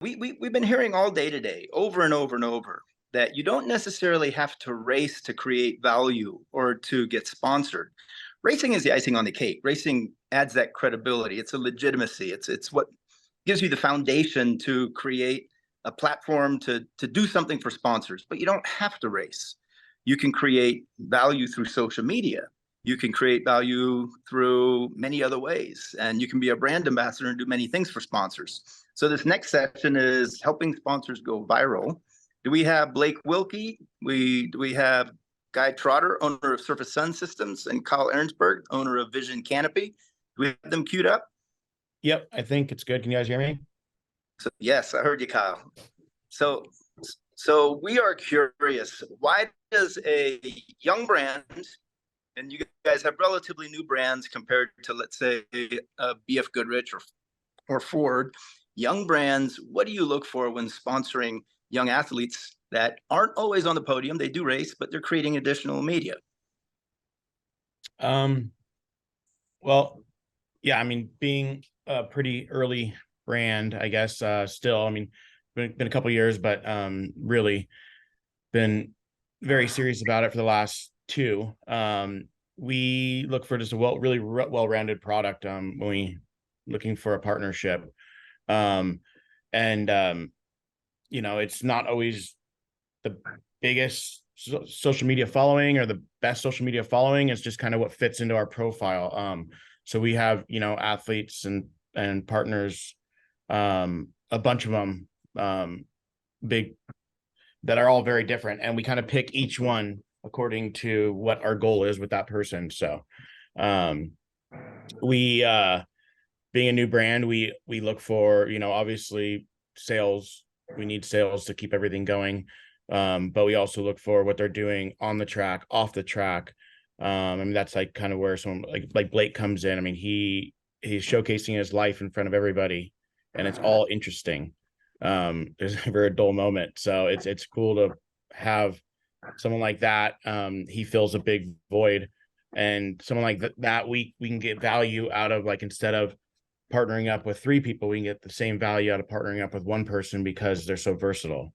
We've been hearing all day today, over and over and over, that you don't necessarily have to race to create value or to get sponsored. Racing is the icing on the cake. Racing adds that credibility. It's a legitimacy. It's what gives you the foundation to create a platform to do something for sponsors. But you don't have to race. You can create value through social media. You can create value through many other ways, and you can be a brand ambassador and do many things for sponsors. So this next session is helping sponsors go viral. Do we have Blake Wilkie? Do we have Guy Trotter, owner of Surface Sun Systems, and Kyle Ahrensberg, owner of Vision Canopy? Do we have them queued up? Yep, I think it's good. Can you guys hear me? So yes, I heard you, Kyle. So we are curious. Why does a young brand, and you guys have relatively new brands compared to, let's say, BFGoodrich or Ford, young brands, what do you look for when sponsoring young athletes that aren't always on the podium? They do race, but they're creating additional media. Well, yeah, I mean, being a pretty early brand, I guess, still, I mean, been a couple of years, but really been very serious about it for the last two. We look for just a really well-rounded product when we looking for a partnership. You know, it's not always the biggest social media following or the best social media following. It's just kind of what fits into our profile. So we have, you know, athletes and partners, a bunch of them, big, that are all very different, and we kind of pick each one according to what our goal is with that person. So we being a new brand, we look for, you know, obviously sales. We need sales to keep everything going, but we also look for what they're doing on the track, off the track. I mean, that's like kind of where someone like Blake comes in. I mean, he's showcasing his life in front of everybody, and it's all interesting. There's never a dull moment, so it's cool to have someone like that. He fills a big void, and someone like that we can get value out of. Like, instead of partnering up with three people, we can get the same value out of partnering up with one person because they're so versatile.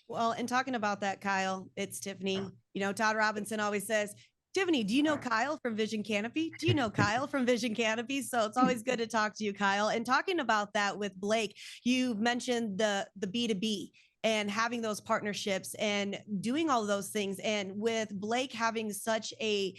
Well, and talking about that, Kyle, it's Tiffany. You know, Todd Robinson always says, Tiffany, do you know Kyle from Vision Canopy? Do you know Kyle from Vision Canopy? So it's always good to talk to you, Kyle. And talking about that with Blake, you mentioned the B2B and having those partnerships and doing all of those things. And with Blake having such a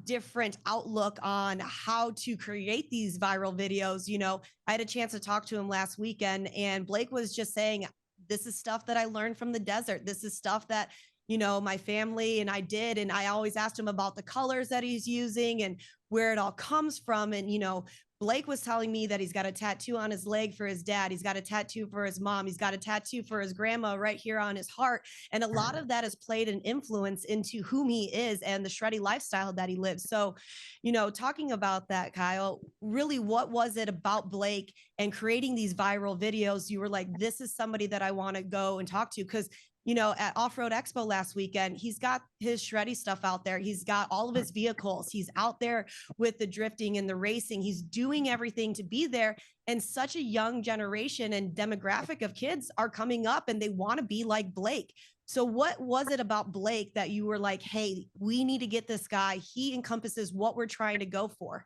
different outlook on how to create these viral videos, you know, I had a chance to talk to him last weekend, and Blake was just saying, this is stuff that I learned from the desert. This is stuff that, you know, my family and I did. And I always asked him about the colors that he's using and where it all comes from. And, you know, Blake was telling me that he's got a tattoo on his leg for his dad. He's got a tattoo for his mom. He's got a tattoo for his grandma right here on his heart. And a lot of that has played an influence into whom he is and the shreddy lifestyle that he lives. So, you know, talking about that, Kyle, really, what was it about Blake and creating these viral videos? You were like, this is somebody that I want to go and talk to, because you know, at Off-Road Expo last weekend, he's got his shreddy stuff out there. He's got all of his vehicles. He's out there with the drifting and the racing. He's doing everything to be there. And such a young generation and demographic of kids are coming up and they want to be like Blake. So what was it about Blake that you were like, hey, we need to get this guy. He encompasses what we're trying to go for.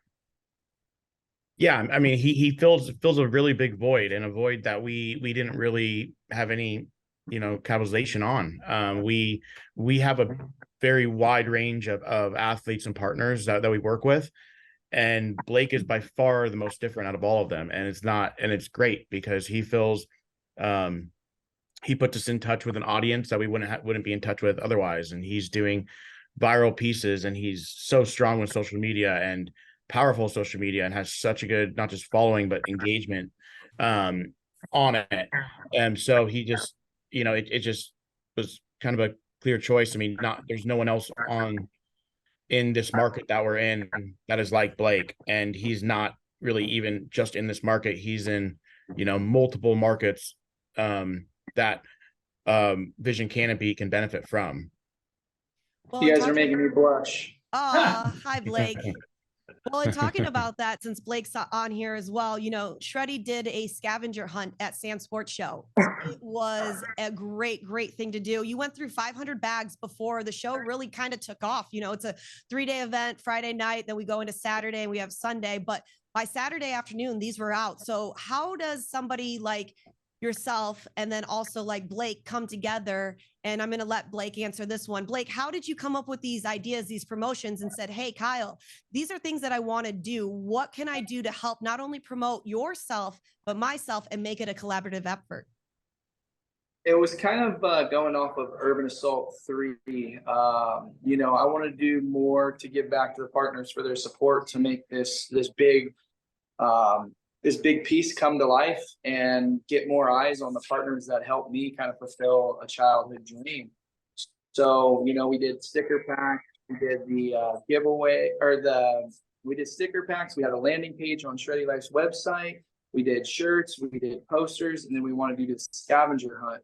Yeah, I mean, he fills a really big void, and a void that we didn't really have any, you know, capitalization on. We have a very wide range of athletes and partners that we work with, and Blake is by far the most different out of all of them. And it's great because he fills, he puts us in touch with an audience that we wouldn't be in touch with otherwise. And he's doing viral pieces, and he's so strong with social media and powerful social media, and has such a good, not just following, but engagement on it. And so he just, you know, it just was kind of a clear choice. I mean, there's no one else in this market that we're in that is like Blake. And he's not really even just in this market. He's in, you know, multiple markets that Vision Canopy can benefit from. Well, you guys are making me blush. Oh, hi, Blake. Well, and talking about that, since Blake's on here as well, you know, Shreddy did a scavenger hunt at Sand Sports Show. It was a great, great thing to do. You went through 500 bags before the show really kind of took off. You know, it's a 3-day event, Friday night, then we go into Saturday and we have Sunday. But by Saturday afternoon, these were out. So how does somebody like yourself and then also like Blake come together? And I'm going to let Blake answer this one. Blake, how did you come up with these ideas, these promotions, and said, hey, Kyle, these are things that I want to do. What can I do to help not only promote yourself, but myself and make it a collaborative effort? It was kind of going off of Urban Assault 3. You know, I want to do more to give back to the partners for their support to make this big piece come to life and get more eyes on the partners that helped me kind of fulfill a childhood dream. So, you know, we did sticker packs, we did the giveaway, or we did sticker packs. We had a landing page on Shreddy Life's website. We did shirts, we did posters, and then we wanted to do this scavenger hunt.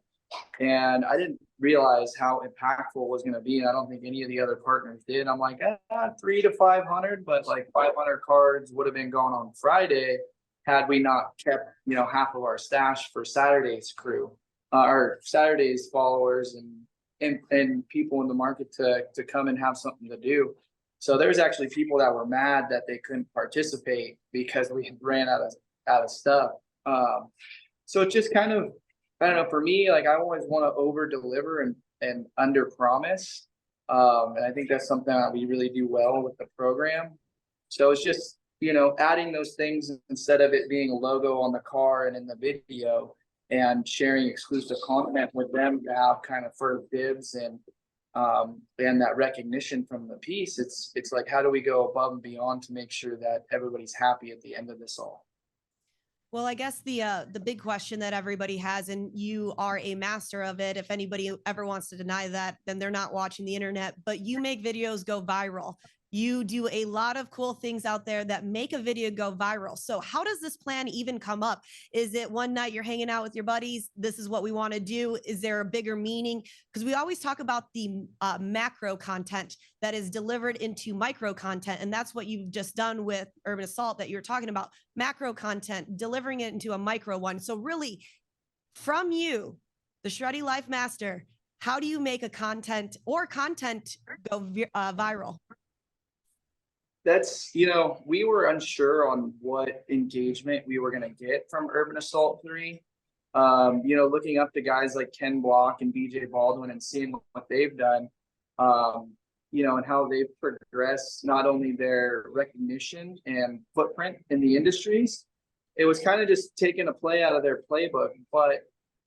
And I didn't realize how impactful it was going to be. And I don't think any of the other partners did. I'm like, 300 to 500, but like 500 cards would have been gone on Friday had we not kept, you know, half of our stash for Saturday's crew, or Saturday's followers and people in the market to come and have something to do. So there's actually people that were mad that they couldn't participate because we ran out of stuff. So it just kind of, I don't know, for me, like I always want to over deliver and under promise. And I think that's something that we really do well with the program. So it's just, you know, adding those things instead of it being a logo on the car and in the video, and sharing exclusive content with them to have kind of first dibs and that recognition from the piece. It's like, how do we go above and beyond to make sure that everybody's happy at the end of this all? Well, I guess the big question that everybody has, and you are a master of it. If anybody ever wants to deny that, then they're not watching the internet. But you make videos go viral. You do a lot of cool things out there that make a video go viral. So how does this plan even come up? Is it one night you're hanging out with your buddies? This is what we want to do. Is there a bigger meaning? Because we always talk about the macro content that is delivered into micro content. And that's what you've just done with Urban Assault that you're talking about, macro content, delivering it into a micro one. So really, from you, the Shreddy Life Master, how do you make a content go viral? That's, you know, we were unsure on what engagement we were going to get from Urban Assault 3. You know, looking up to guys like Ken Block and BJ Baldwin and seeing what they've done, you know, and how they've progressed not only their recognition and footprint in the industries. It was kind of just taking a play out of their playbook, but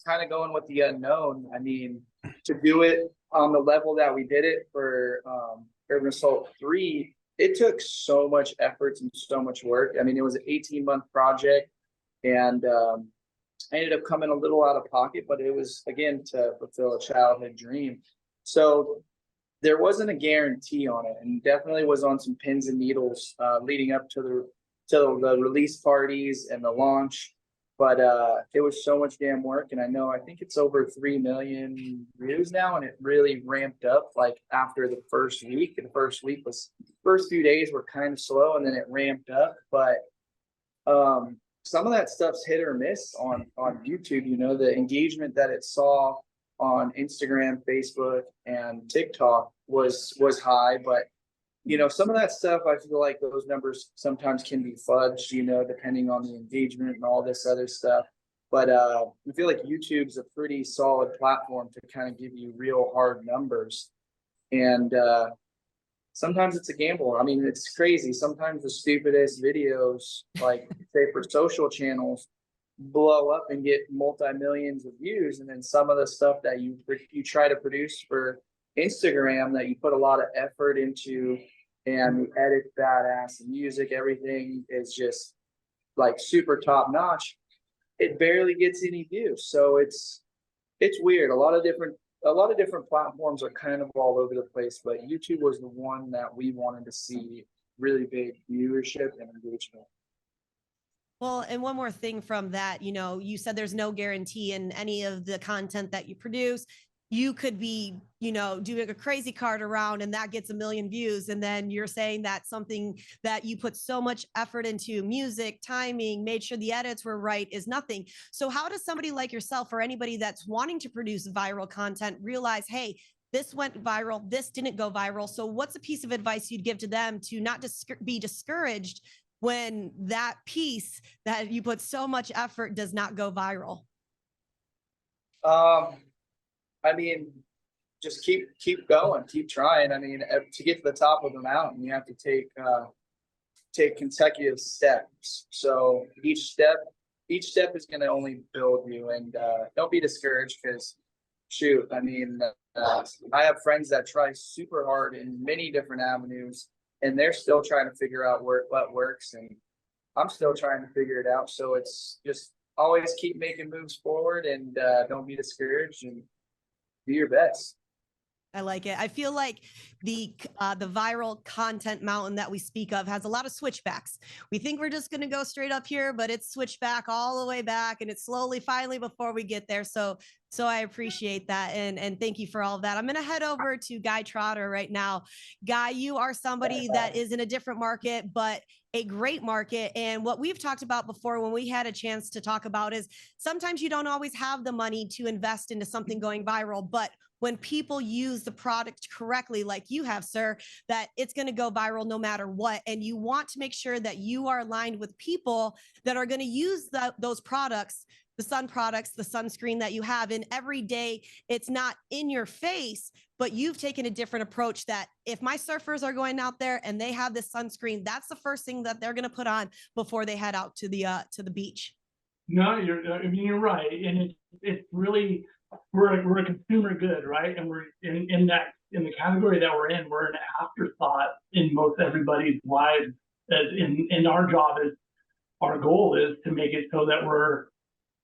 kind of going with the unknown. I mean, to do it on the level that we did it for Urban Assault 3, it took so much effort and so much work. I mean, it was an 18-month project, and I ended up coming a little out of pocket, but it was, again, to fulfill a childhood dream. So there wasn't a guarantee on it, and definitely was on some pins and needles leading up to the release parties and the launch. But it was so much damn work, and I think it's over 3 million views now, and it really ramped up like after the first week. And the first few days were kind of slow, and then it ramped up. But some of that stuff's hit or miss on YouTube. You know, the engagement that it saw on Instagram, Facebook, and TikTok was high, but you know, some of that stuff, I feel like those numbers sometimes can be fudged, you know, depending on the engagement and all this other stuff. But I feel like YouTube's a pretty solid platform to kind of give you real hard numbers. And sometimes it's a gamble. I mean, it's crazy. Sometimes the stupidest videos, like say for social channels, blow up and get multi-millions of views. And then some of the stuff that you try to produce for Instagram that you put a lot of effort into, and the edit badass, the music, everything is just like super top notch. It barely gets any views. So it's weird. A lot of different platforms are kind of all over the place, but YouTube was the one that we wanted to see really big viewership and engagement. Well, and one more thing from that, you know, you said there's no guarantee in any of the content that you produce. you could be, doing a crazy card around and that gets 1 million views. And then you're saying that something that you put so much effort into, music, timing, made sure the edits were right, is nothing. So how does somebody like yourself or anybody that's wanting to produce viral content realize, hey, this went viral, this didn't go viral? So what's a piece of advice you'd give to them to not be discouraged when that piece that you put so much effort does not go viral? I mean, just keep going, keep trying. I mean, to get to the top of the mountain, you have to take consecutive steps. So each step is going to only build you, and don't be discouraged, because shoot, I mean, I have friends that try super hard in many different avenues, and they're still trying to figure out what works, and I'm still trying to figure it out. So it's just always keep making moves forward, and don't be discouraged, and do your best. I like it. I feel like the viral content mountain that we speak of has a lot of switchbacks. We think we're just going to go straight up here, but it's switchback all the way back, and it's slowly, finally, before we get there. So I appreciate that, and thank you for all of that. I'm going to head over to Guy Trotter right now. Guy, you are somebody that is in a different market, but a great market. And what we've talked about before when we had a chance to talk about is sometimes you don't always have the money to invest into something going viral, but when people use the product correctly, like you have, sir, that it's going to go viral no matter what. And you want to make sure that you are aligned with people that are going to use those products, the sun products, the sunscreen that you have. And every day it's not in your face, but you've taken a different approach that if my surfers are going out there and they have this sunscreen, that's the first thing that they're going to put on before they head out to the beach. No, you're right. And it's really, we're a consumer good, right? And we're in the category that we're in, we're an afterthought in most everybody's lives. And our job is, our goal is to make it so that we're,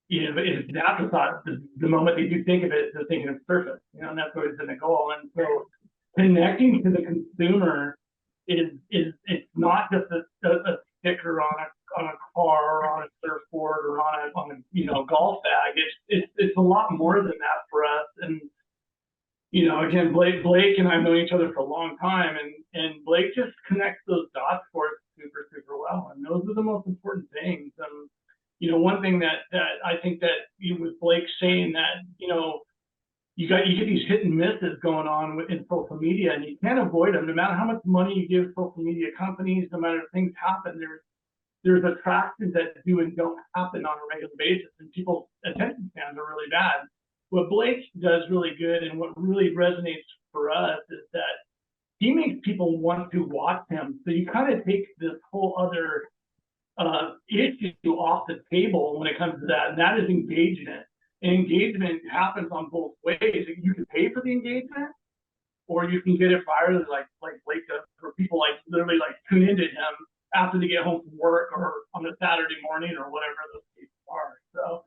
it's an afterthought. The moment they do think of it, they're thinking of surface, and that's always been the goal. And so connecting to the consumer is it's not just a sticker on a car or on a surfboard or on a golf bag. It's a lot more than that for us. And again, Blake and I have known each other for a long time, and Blake just connects those dots for us super well. And those are the most important things. One thing that I think that with Blake saying that you get these hit and misses going on in social media, and you can't avoid them. No matter how much money you give social media companies, no matter if things happen, there's attractions that do and don't happen on a regular basis, and people's attention spans are really bad. What Blake does really good, and what really resonates for us, is that he makes people want to watch him. So you kind of take this whole other issue off the table when it comes to that, and that is engagement. And engagement happens on both ways. You can pay for the engagement, or you can get it fired like Blake does, where people literally tune into him after they get home from work or on a Saturday morning or whatever those cases are. So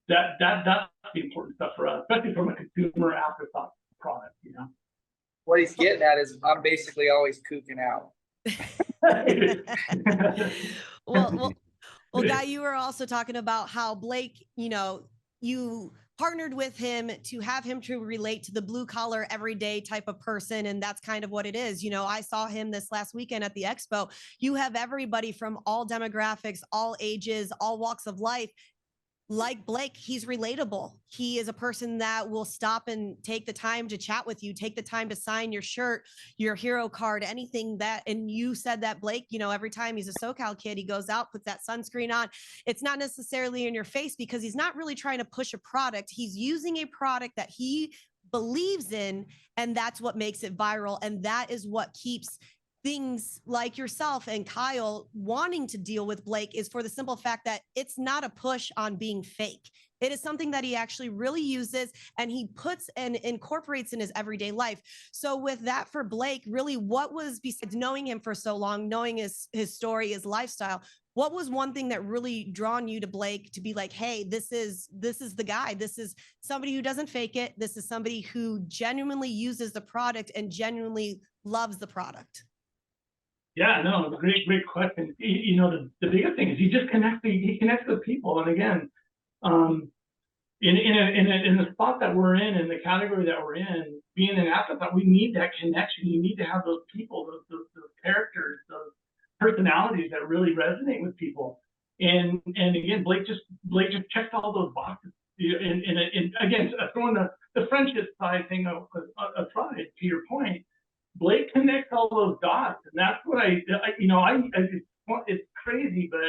that's the important stuff for us, especially from a consumer afterthought product. What he's getting at is I'm basically always kooking out. Well, Guy, you were also talking about how Blake, you partnered with him to have him to relate to the blue collar everyday type of person. And that's kind of what it is. I saw him this last weekend at the expo. You have everybody from all demographics, all ages, all walks of life. Like Blake, he's relatable. He is a person that will stop and take the time to chat with you, take the time to sign your shirt, your hero card, anything that. And you said that Blake, every time he's a SoCal kid, he goes out, puts that sunscreen on. It's not necessarily in your face because he's not really trying to push a product. He's using a product that he believes in, and that's what makes it viral. And that is what keeps things like yourself and Kyle wanting to deal with Blake, is for the simple fact that it's not a push on being fake. It is something that he actually really uses, and he puts and incorporates in his everyday life. So with that for Blake, really, what was, besides knowing him for so long, knowing his story, his lifestyle, what was one thing that really drawn you to Blake to be like, hey, this is the guy. This is somebody who doesn't fake it. This is somebody who genuinely uses the product and genuinely loves the product. Yeah, no, great question. The biggest thing is he connects with people. And again, in the spot that we're in the category that we're in, being an afterthought, we need that connection. You need to have those people, those characters, those personalities that really resonate with people. And again, Blake just checked all those boxes. And again, throwing the friendship side thing aside, to your point, Blake connects all those dots, and that's what it's crazy, but.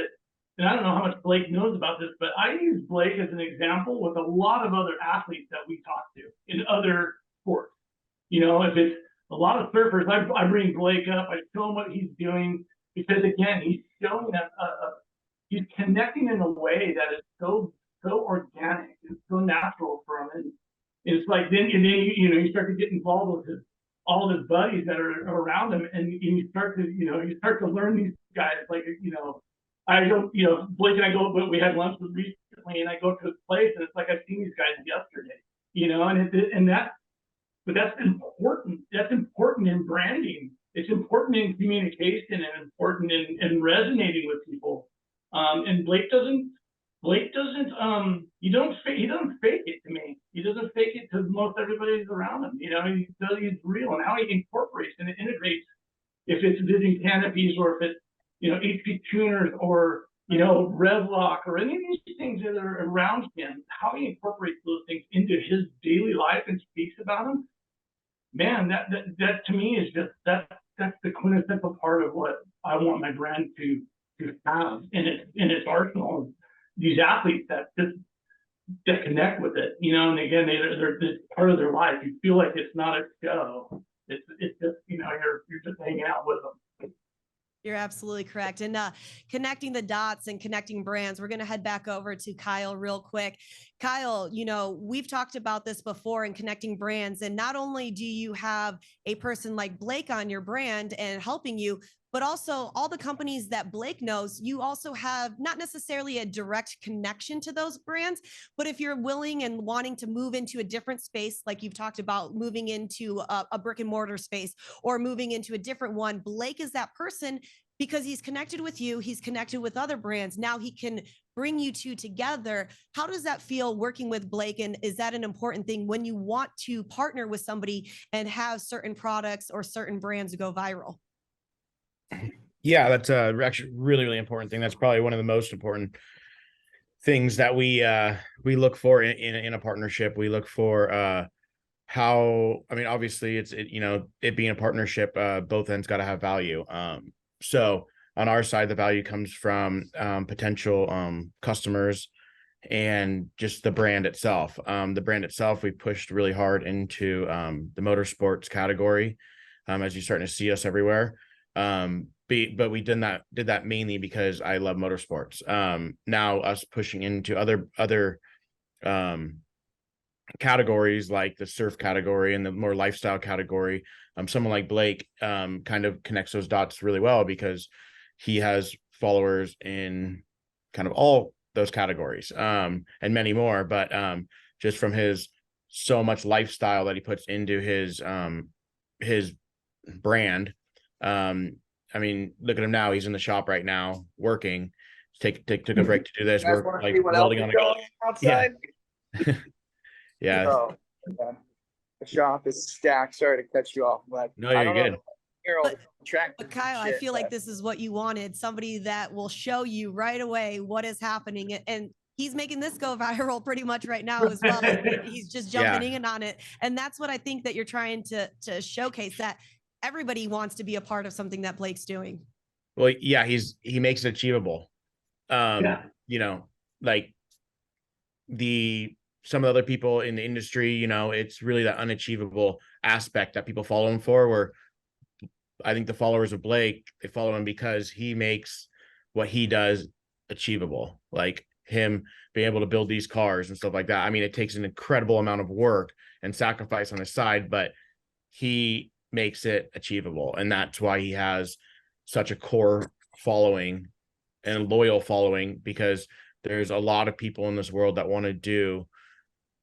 And I don't know how much Blake knows about this, but I use Blake as an example with a lot of other athletes that we talk to in other sports. If it's a lot of surfers, I bring Blake up, I show him what he's doing, because again, he's showing that he's connecting in a way that is so organic and so natural for him. And it's like then you start to get involved with all of his buddies that are around him, and you start to learn these guys I don't, Blake and I go, but we had lunch recently, and I go to his place, and it's like I've seen these guys yesterday, but that's important. That's important in branding. It's important in communication and important in resonating with people. And Blake doesn't, he doesn't fake it to me. He doesn't fake it to most everybody who's around him. He's real, and how he incorporates and integrates, if it's Vision Canopies or if it's HP tuners or Revlock or any of these things that are around him, how he incorporates those things into his daily life and speaks about them, man, that to me is just that's the quintessential part of what I want my brand to have in its arsenal. These athletes that connect with it, and again, they're this part of their life. You feel like it's not a show. It's just you're just hanging out with them. You're absolutely correct. And connecting the dots and connecting brands, we're going to head back over to Kyle real quick. Kyle, we've talked about this before in connecting brands. And not only do you have a person like Blake on your brand and helping you, but also all the companies that Blake knows, you also have not necessarily a direct connection to those brands, but if you're willing and wanting to move into a different space, like you've talked about moving into a brick and mortar space or moving into a different one, Blake is that person because he's connected with you. He's connected with other brands. Now he can bring you two together. How does that feel working with Blake? And is that an important thing when you want to partner with somebody and have certain products or certain brands go viral? Yeah, that's actually really, really important thing. That's probably one of the most important things that we look for in a partnership. We look for obviously it being a partnership, both ends got to have value. So on our side, the value comes from potential customers and just the brand itself. The brand itself, we pushed really hard into the motorsports category, as you're starting to see us everywhere. But we did that mainly because I love motorsports. Now us pushing into other categories like the surf category and the more lifestyle category, someone like Blake kind of connects those dots really well because he has followers in kind of all those categories and many more, but just from his so much lifestyle that he puts into his brand. I mean, look at him now. He's in the shop right now working. Took a break to do this. We're like welding on outside. Yeah. Oh, yeah. The shop is stacked. Sorry to cut you off, but no, you're good. But Kyle, I feel like this is what you wanted. Somebody that will show you right away what is happening. And he's making this go viral pretty much right now as well. He's just jumping in on it. And that's what I think that you're trying to showcase, that everybody wants to be a part of something that Blake's doing. Well, yeah, he makes it achievable. Like some of the other people in the industry, it's really that unachievable aspect that people follow him for, where I think the followers of Blake, they follow him because he makes what he does achievable, like him being able to build these cars and stuff like that. I mean, it takes an incredible amount of work and sacrifice on his side, but he makes it achievable. And that's why he has such a core following and a loyal following, because there's a lot of people in this world that want to do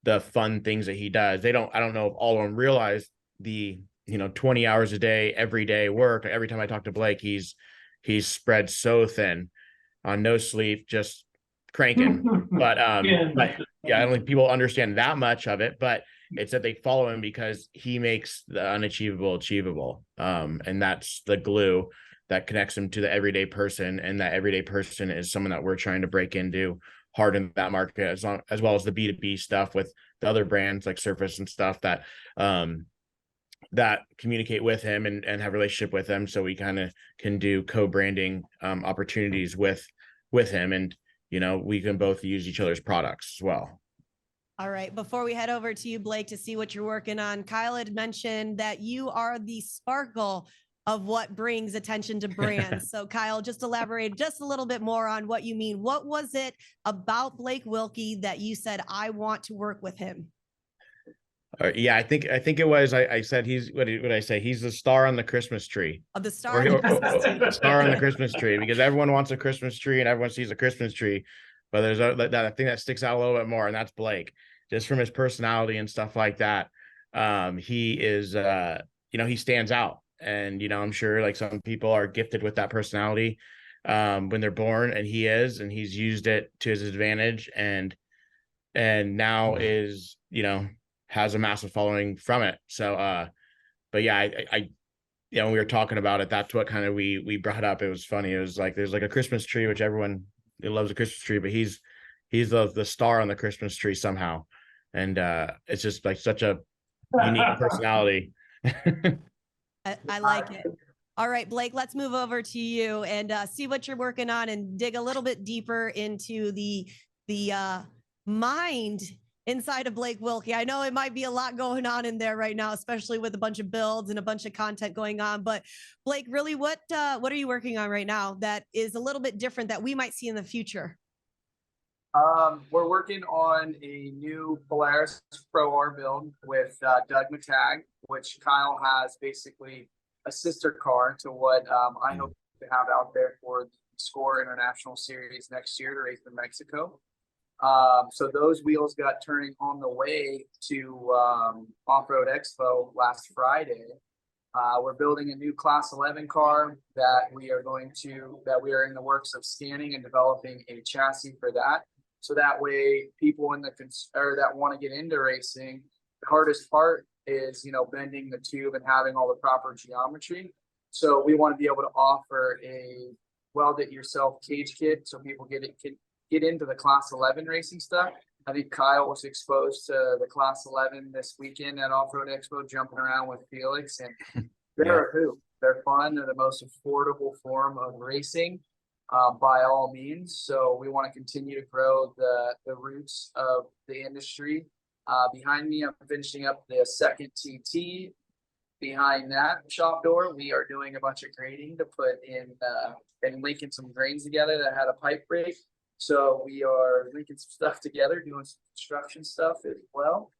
the fun things that he does. I don't know if all of them realize the 20 hours a day, every day work. Every time I talk to Blake, he's spread so thin on no sleep, just cranking. But Yeah. yeah, I don't think people understand that much of it, but it's that they follow him because he makes the unachievable achievable. And that's the glue that connects him to the everyday person. And that everyday person is someone that we're trying to break into hard in that market, as well as the B2B stuff with the other brands like Surface and stuff that that communicate with him and have a relationship with him. So we kind of can do co-branding opportunities with him. And, you know, we can both use each other's products as well. All right. Before we head over to you, Blake, to see what you're working on, Kyle had mentioned that you are the sparkle of what brings attention to brands. So Kyle, just elaborate just a little bit more on what you mean. What was it about Blake Wilkie that you said, I want to work with him? Yeah, I think it was, I said, he's, what did I say? He's the star on the Christmas tree. Of the star on the Christmas tree. Star on the Christmas tree, because everyone wants a Christmas tree and everyone sees a Christmas tree. But there's that thing that sticks out a little bit more, and that's Blake, just from his personality and stuff like that. He is, you know, he stands out. And, you know, I'm sure like some people are gifted with that personality when they're born, and he is, and he's used it to his advantage, and now is, you know, has a massive following from it. So, but yeah, I you know, when we were talking about it, that's what kind of we brought up. It was funny. It was like, there's like a Christmas tree, which everyone loves a Christmas tree, but he's the star on the Christmas tree somehow. And it's just like such a unique personality. I like it. All right, Blake, let's move over to you and see what you're working on and dig a little bit deeper into the mind inside of Blake Wilkie. I know it might be a lot going on in there right now, especially with a bunch of builds and a bunch of content going on. But Blake, really, what are you working on right now that is a little bit different that we might see in the future? We're working on a new Polaris Pro R build with Doug Matag, which Kyle has basically a sister car to what I hope to have out there for the SCORE International Series next year to race in Mexico. So those wheels got turning on the way to Off-Road Expo last Friday. We're building a new Class 11 car that we are in the works of scanning and developing a chassis for that. So that way people that want to get into racing, the hardest part is, you know, bending the tube and having all the proper geometry. So we want to be able to offer a weld it yourself cage kit so people can get into the Class 11 racing stuff. I think Kyle was exposed to the Class 11 this weekend at Off-Road Expo, jumping around with Felix, and they're a hoot. They're fun. They're the most affordable form of racing, by all means. So we want to continue to grow the roots of the industry. Behind me, I'm finishing up the second TT. Behind that shop door, we are doing a bunch of grading to put in and linking some grains together that had a pipe break. So we are linking some stuff together, doing some construction stuff as well.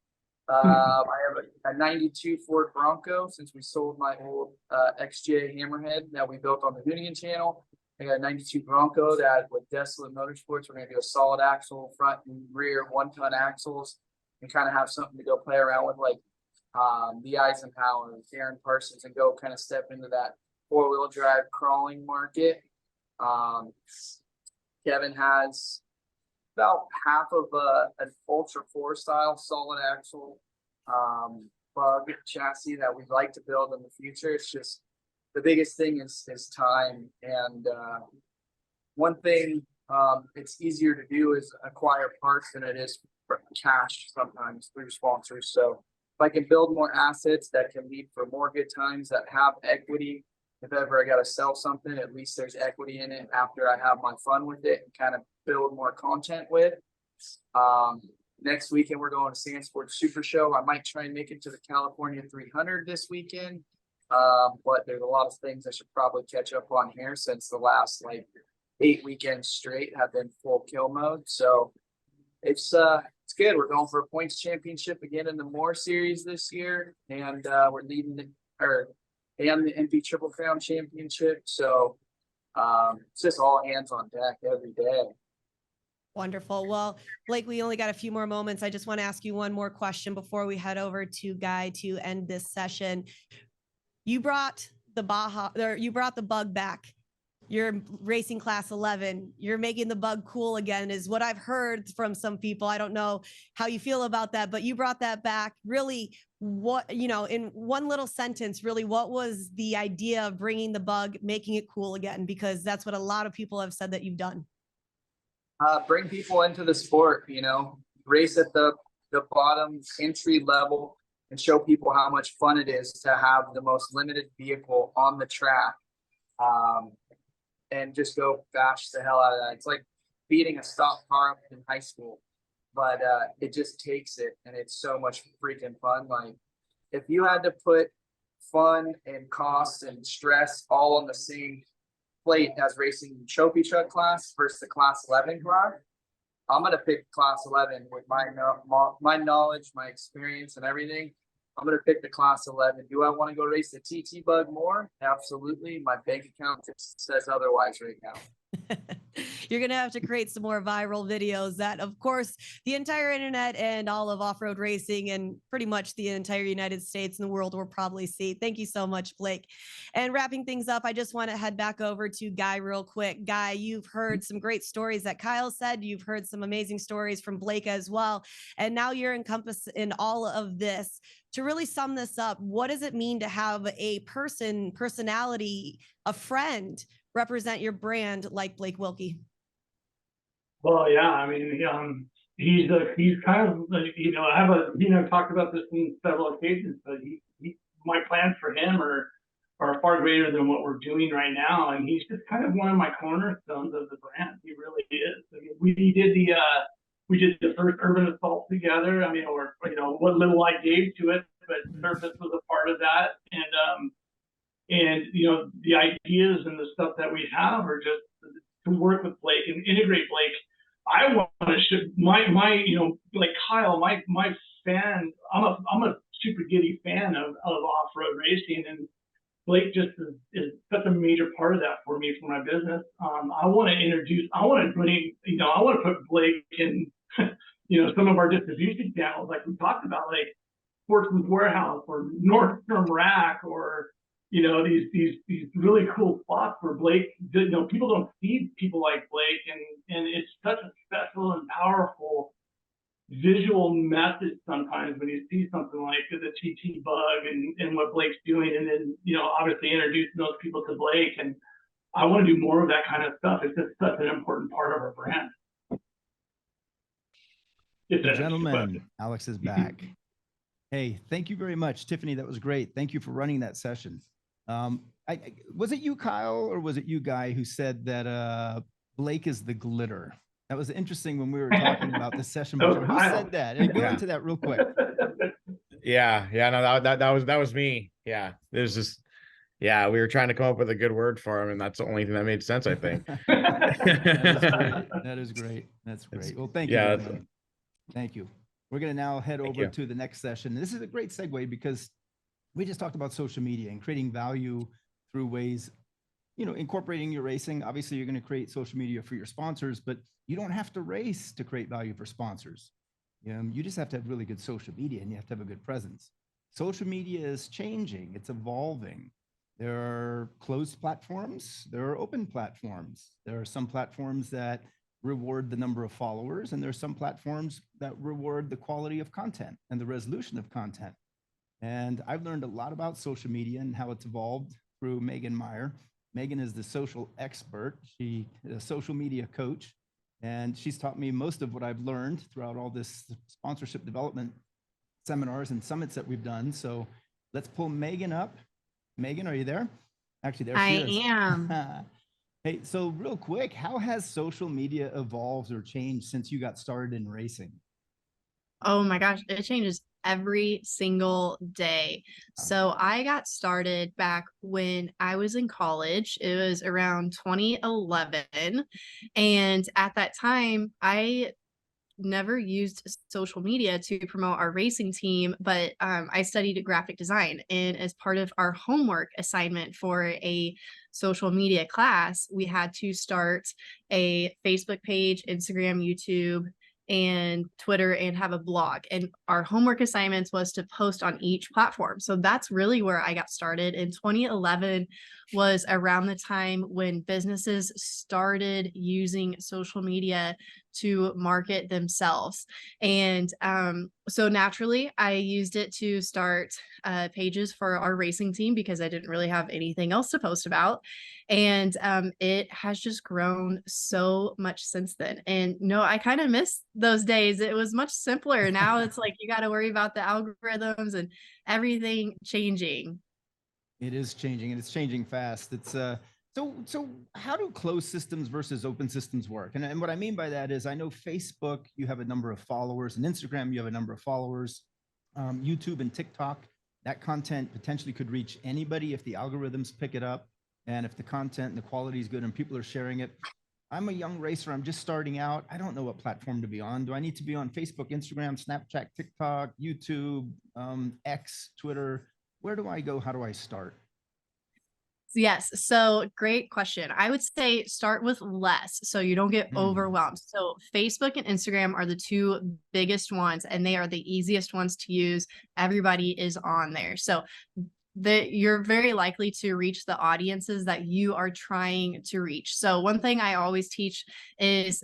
I have a 92 Ford Bronco since we sold my old XJ Hammerhead that we built on the Hoonigan channel. I got a 92 Bronco that with Desolate Motorsports, we're going to do a solid axle, front and rear 1-ton axles, and kind of have something to go play around with, like the Eisenhower, Aaron Parsons, and go kind of step into that 4-wheel drive crawling market. Kevin has about half of an Ultra 4 style solid axle bug chassis that we'd like to build in the future. It's just the biggest thing is time. And one thing it's easier to do is acquire parts than it is for cash sometimes through sponsors. So if I can build more assets that can lead for more good times that have equity, if ever I got to sell something, at least there's equity in it after I have my fun with it and kind of build more content with. Next weekend, we're going to Sand Sports Super Show. I might try and make it to the California 300 this weekend. But there's a lot of things I should probably catch up on here since the last like 8 weekends straight have been full kill mode. So it's good. We're going for a points championship again in the Moore series this year. And we're leading and the MP Triple Crown Championship. So it's just all hands on deck every day. Wonderful. Well, Blake, we only got a few more moments. I just want to ask you one more question before we head over to Guy to end this session. You brought the bug back. You're racing class 11. You're making the bug cool again, is what I've heard from some people. I don't know how you feel about that, but you brought that back. Really, what, you know, in one little sentence, really, what was the idea of bringing the bug, making it cool again? Because that's what a lot of people have said that you've done. Bring people into the sport, you know, race at the bottom entry level and show people how much fun it is to have the most limited vehicle on the track. And just go bash the hell out of that. It's like beating a stock car in high school, but it just takes it, and it's so much freaking fun. Like, if you had to put fun and cost and stress all on the same plate as racing trophy truck class versus the class 11 class, I'm gonna pick class 11 with my knowledge, my experience, and everything. I'm gonna pick the class 11. Do I want to go race the TT bug more? Absolutely. My bank account just says otherwise right now. You're going to have to create some more viral videos that, of course, the entire internet and all of off-road racing and pretty much the entire United States and the world will probably see. Thank you so much, Blake. And wrapping things up, I just want to head back over to Guy real quick. Guy, you've heard some great stories that Kyle said. You've heard some amazing stories from Blake as well. And now you're encompassed in all of this. To really sum this up, what does it mean to have a personality, a friend represent your brand like Blake Wilkie? Well, yeah, I mean, he's kind of, you know, I've talked about this in several occasions, but my plans for him are far greater than what we're doing right now, and he's just kind of one of my cornerstones of the brand. He really is. I mean, we did the first Urban Assault together. I mean, or, you know, what little I gave to it, but Surface was a part of that, and you know, the ideas and the stuff that we have are just to work with Blake and integrate Blake. I want to my you know, like Kyle, my fan. I'm a super giddy fan of off-road racing, and Blake just is such a major part of that for me, for my business. I want to put Blake in, you know, some of our distribution channels, like we talked about, like Sportsman's Warehouse or Nordstrom Rack, or, you know, these really cool spots where Blake, you know, people don't see people like Blake, and it's such a special and powerful visual message sometimes when you see something like the TT bug and what Blake's doing, and then, you know, obviously introducing those people to Blake. And I want to do more of that kind of stuff. It's just such an important part of our brand. Gentlemen, Alex is back. Hey, thank you very much, Tiffany. That was great. Thank you for running that session. Was it you, Kyle, or was it you, Guy, who said that Blake is the glitter? That was interesting when we were talking about the session before. Who said that? And go into that real quick. Yeah, no, that was me. Yeah, it was just, yeah, we were trying to come up with a good word for him, and that's the only thing that made sense, I think. That is great. That's great. Well, thank you. Yeah, thank you. We're going to now head over to the next session. This is a great segue because we just talked about social media and creating value through ways, you know, incorporating your racing. Obviously, you're going to create social media for your sponsors, but you don't have to race to create value for sponsors. You just have to have really good social media, and you have to have a good presence. Social media is changing. It's evolving. There are closed platforms. There are open platforms. There are some platforms that reward the number of followers, and there are some platforms that reward the quality of content and the resolution of content. And I've learned a lot about social media and how it's evolved through Megan Meyer. Megan is the social expert. She is a social media coach, and she's taught me most of what I've learned throughout all this sponsorship development seminars and summits that we've done. So let's pull Megan up. Megan, are you there? Actually, there she is. I am. Hey, so real quick, how has social media evolved or changed since you got started in racing? Oh my gosh, it changes every single day. So I got started back when I was in college. It was around 2011. And at that time, I never used social media to promote our racing team, but I studied graphic design. And as part of our homework assignment for a social media class, we had to start a Facebook page, Instagram, YouTube, and Twitter and have a blog. And our homework assignments was to post on each platform. So that's really where I got started. In 2011 was around the time when businesses started using social media to market themselves. And so naturally, I used it to start pages for our racing team because I didn't really have anything else to post about. And it has just grown so much since then. And no, I kind of miss those days. It was much simpler. Now it's like you got to worry about the algorithms and everything changing. It is changing, and it's changing fast. It's so how do closed systems versus open systems work? And what I mean by that is I know Facebook, you have a number of followers, and Instagram, you have a number of followers. YouTube and TikTok, that content potentially could reach anybody if the algorithms pick it up and if the content and the quality is good and people are sharing it. I'm a young racer. I'm just starting out. I don't know what platform to be on. Do I need to be on Facebook, Instagram, Snapchat, TikTok, YouTube, X, Twitter? Where do I go? How do I start? Yes. So great question. I would say start with less so you don't get overwhelmed. So Facebook and Instagram are the two biggest ones, and they are the easiest ones to use. Everybody is on there. So you're very likely to reach the audiences that you are trying to reach. So one thing I always teach is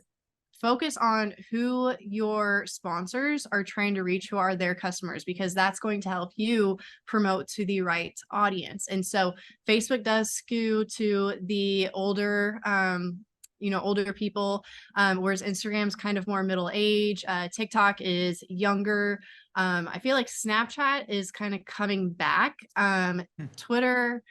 focus on who your sponsors are trying to reach, who are their customers, because that's going to help you promote to the right audience. And so Facebook does skew to the older, older people, whereas Instagram's kind of more middle age. TikTok is younger. I feel like Snapchat is kind of coming back. Twitter,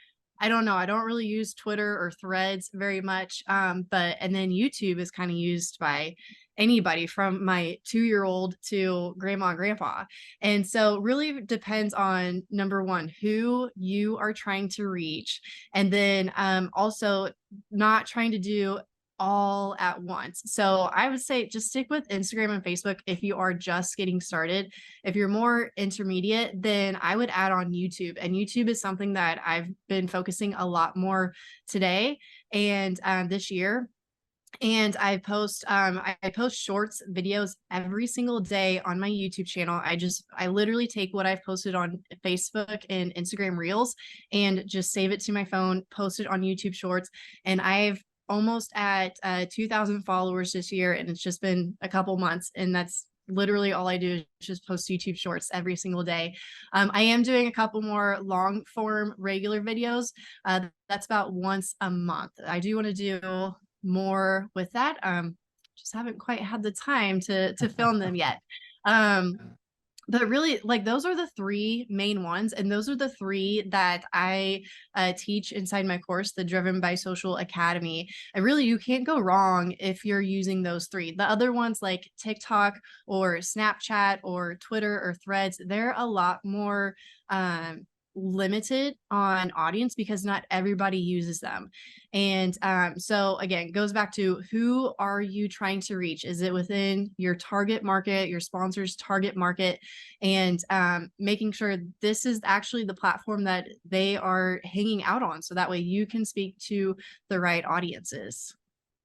I don't know. I don't really use Twitter or Threads very much. And then YouTube is kind of used by anybody from my 2-year-old to grandma and grandpa. And so really depends on, number one, who you are trying to reach. And then also not trying to do all at once. So I would say just stick with Instagram and Facebook if you are just getting started. If you're more intermediate, then I would add on YouTube. And YouTube is something that I've been focusing a lot more today and this year. And I post shorts videos every single day on my YouTube channel. I literally take what I've posted on Facebook and Instagram Reels and just save it to my phone, post it on YouTube Shorts. And I've almost at 2,000 followers this year, and it's just been a couple months, and that's literally all I do is just post YouTube Shorts every single day. I am doing a couple more long form regular videos. That's about once a month. I do want to do more with that. Just haven't quite had the time to film them yet. But really, like, those are the three main ones. And those are the three that I teach inside my course, the Driven by Social Academy. And really, you can't go wrong if you're using those three. The other ones like TikTok or Snapchat or Twitter or Threads, they're a lot more limited on audience because not everybody uses them. And so again, goes back to who are you trying to reach? Is it within your target market, your sponsor's target market, and making sure this is actually the platform that they are hanging out on, so that way you can speak to the right audiences.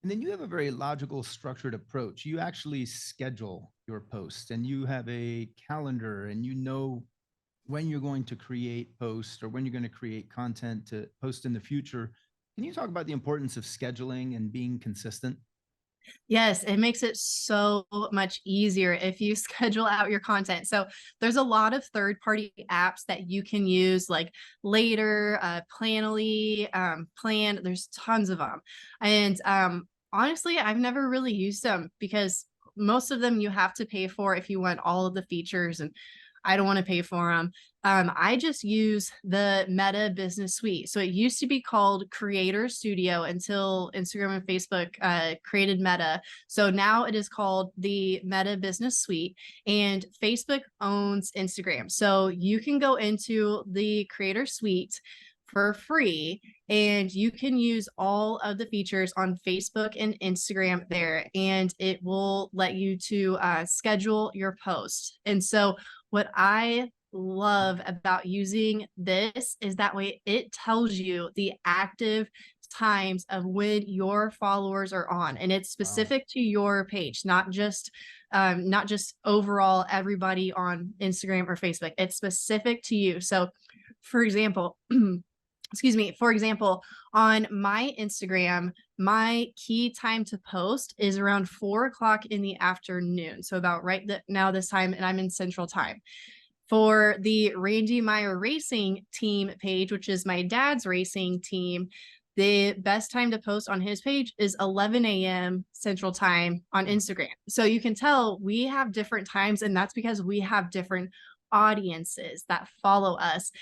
And then you have a very logical, structured approach. You actually schedule your posts, and you have a calendar, and you know when you're going to create posts or when you're going to create content to post in the future. Can you talk about the importance of scheduling and being consistent? Yes, it makes it so much easier if you schedule out your content. So there's a lot of third-party apps that you can use, like Later, Planoly, Plan. There's tons of them. And honestly, I've never really used them because most of them you have to pay for if you want all of the features, and I don't want to pay for them. I just use the Meta Business Suite. So it used to be called Creator Studio until Instagram and Facebook created Meta. So now it is called the Meta Business Suite, and Facebook owns Instagram. So you can go into the Creator Suite for free, and you can use all of the features on Facebook and Instagram there, and it will let you to schedule your post. And so what I love about using this is that way it tells you the active times of when your followers are on, and it's specific to your page, not just not just overall everybody on Instagram or Facebook. It's specific to you. So for example, excuse me, for example, on my Instagram, my key time to post is around 4 o'clock in the afternoon. So about now this time, and I'm in Central Time. For the Randy Meyer Racing team page, which is my dad's racing team, the best time to post on his page is 11 a.m. Central Time on Instagram. So you can tell we have different times, and that's because we have different audiences that follow us,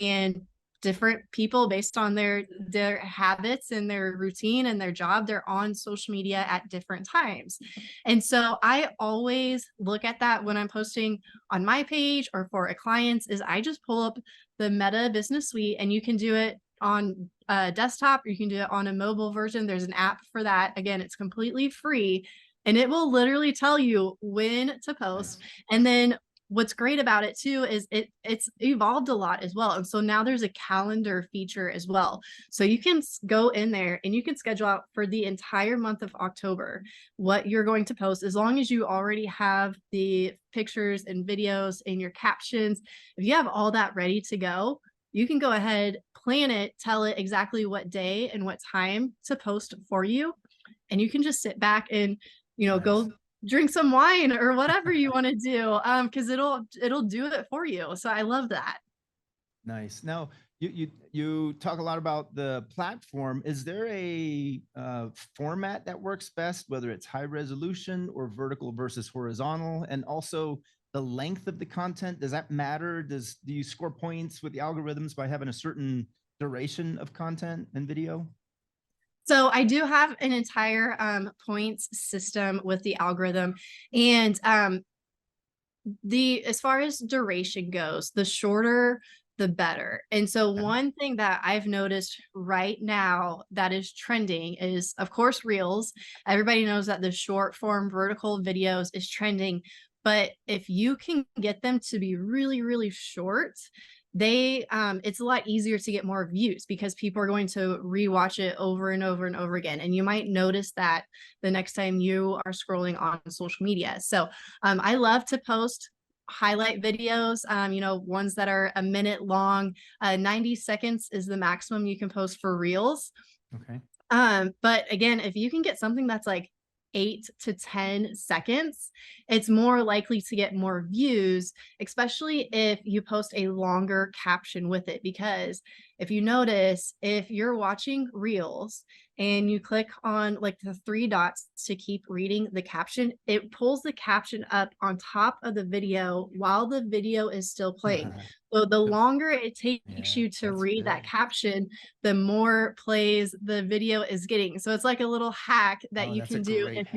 and different people based on their habits and their routine and their job, they're on social media at different times. And so I always look at that when I'm posting on my page or for a client's, is I just pull up the Meta Business Suite, and you can do it on a desktop, or you can do it on a mobile version. There's an app for that. Again, it's completely free, and it will literally tell you when to post. And then what's great about it too is it's evolved a lot as well. And so now there's a calendar feature as well. So you can go in there and you can schedule out for the entire month of October what you're going to post, as long as you already have the pictures and videos and your captions. If you have all that ready to go, you can go ahead, plan it, tell it exactly what day and what time to post for you. And you can just sit back and, go drink some wine or whatever you want to do, because it'll do it for you. So I love that. Nice. Now you talk a lot about the platform. Is there a format that works best, whether it's high resolution or vertical versus horizontal? And also the length of the content, does that matter? Do you score points with the algorithms by having a certain duration of content and video? So I do have an entire points system with the algorithm, and as far as duration goes, the shorter the better. And so one thing that I've noticed right now that is trending is, of course, Reels. Everybody knows that the short form vertical videos is trending, but if you can get them to be really, really short, it's a lot easier to get more views, because people are going to rewatch it over and over and over again. And you might notice that the next time you are scrolling on social media. So I love to post highlight videos, ones that are a minute long. 90 seconds is the maximum you can post for Reels. Okay. But again, if you can get something that's like 8 to 10 seconds, it's more likely to get more views, especially if you post a longer caption with it. Because if you notice, if you're watching Reels and you click on like the 3 dots to keep reading the caption, it pulls the caption up on top of the video while the video is still playing. So the longer it takes you to read that caption, the more plays the video is getting. So it's like a little hack that you can do if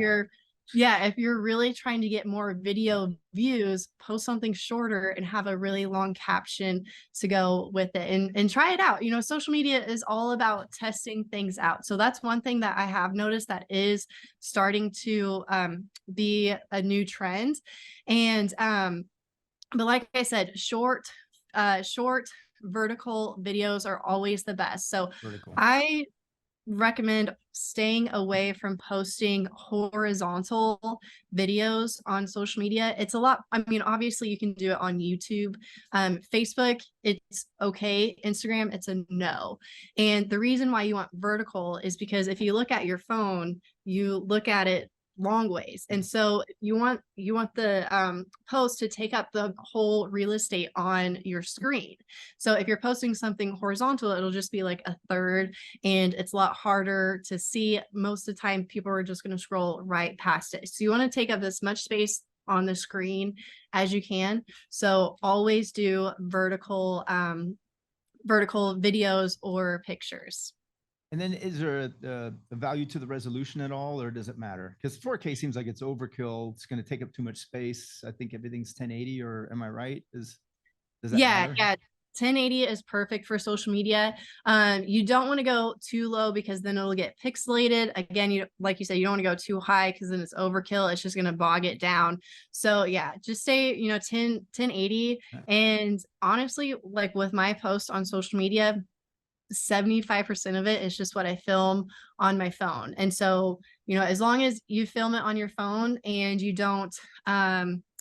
you're really trying to get more video views. Post something shorter and have a really long caption to go with it, and try it out. Social media is all about testing things out. So that's one thing that I have noticed that is starting to be a new trend. And but like I said, short vertical videos are always the best. So I recommend staying away from posting horizontal videos on social media. It's a lot. I mean, obviously you can do it on YouTube. Facebook, it's okay. Instagram, it's a no. And the reason why you want vertical is because if you look at your phone, you look at it long ways. And so you want the post to take up the whole real estate on your screen. So if you're posting something horizontal, it'll just be like a third, and it's a lot harder to see. Most of the time, people are just going to scroll right past it. So you want to take up as much space on the screen as you can. So always do vertical videos or pictures. And then is there a value to the resolution at all, or does it matter? Because 4K seems like it's overkill. It's going to take up too much space. I think everything's 1080, or am I right? Does that matter? Yeah. 1080 is perfect for social media. You don't want to go too low, because then it'll get pixelated. Again, like you said, you don't want to go too high, because then it's overkill. It's just going to bog it down. So yeah, just stay, 1080. And honestly, like with my post on social media, 75% of it is just what I film on my phone. And so You know, as long as you film it on your phone and you don't,